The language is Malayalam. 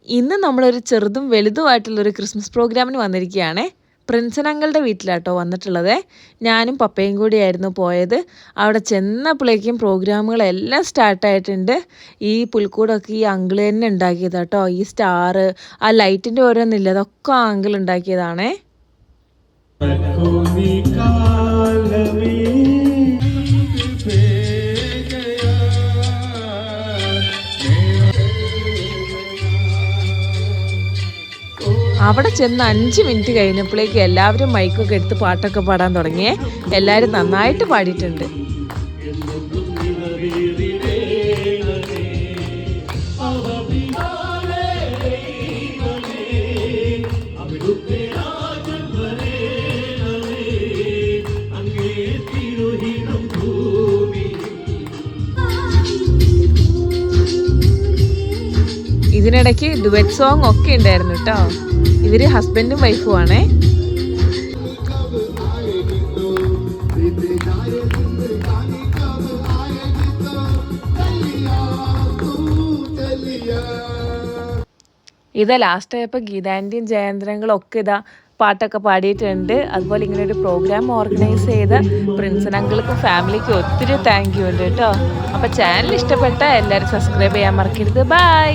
ഇന്ന് നമ്മളൊരു ചെറുതും വലുതുമായിട്ടുള്ളൊരു ക്രിസ്മസ് പ്രോഗ്രാമിന് വന്നിരിക്കുകയാണ്. പ്രിൻസൻ അങ്കിളുടെ വീട്ടിലാട്ടോ വന്നിട്ടുള്ളത്. ഞാനും പപ്പയും കൂടിയായിരുന്നു പോയത്. അവിടെ ചെന്നപ്പോഴേക്കും പ്രോഗ്രാമുകളെല്ലാം സ്റ്റാർട്ടായിട്ടുണ്ട്. ഈ പുൽക്കൂടൊക്കെ ഈ അങ്കിൾ തന്നെ ഉണ്ടാക്കിയതാട്ടോ. ഈ സ്റ്റാർ, ആ ലൈറ്റിൻ്റെ ഓരോന്നില്ല, അതൊക്കെ ആ അങ്കിൾ ഉണ്ടാക്കിയതാണേ. അവിടെ ചെന്ന് 5 മിനിറ്റ് കഴിഞ്ഞപ്പോഴേക്ക് എല്ലാവരും മൈക്കൊക്കെ എടുത്ത് പാട്ടൊക്കെ പാടാൻ തുടങ്ങിയേ. എല്ലാവരും നന്നായിട്ട് പാടിയിട്ടുണ്ട്. ഇതിനിടയ്ക്ക് ഡുവറ്റ് സോങ് ഒക്കെ ഉണ്ടായിരുന്നു കേട്ടോ. ഇവര് ഹസ്ബൻഡും വൈഫും ആണേ. ഇതാ ലാസ്റ്റ് ആയപ്പോൾ ഗീതാൻ്റെയും ജയേന്ദ്രങ്ങളും ഒക്കെ ഇതാ പാട്ടൊക്കെ പാടിയിട്ടുണ്ട്. അതുപോലെ ഇങ്ങനെ ഒരു പ്രോഗ്രാം ഓർഗനൈസ് ചെയ്ത പ്രിൻസൻ അങ്കിൾക്കും ഫാമിലിക്കും ഒത്തിരി താങ്ക് യു ഉണ്ട് കേട്ടോ. അപ്പോൾ ചാനൽ ഇഷ്ടപ്പെട്ട എല്ലാവരും സബ്സ്ക്രൈബ് ചെയ്യാൻ മറക്കരുത്. ബൈ.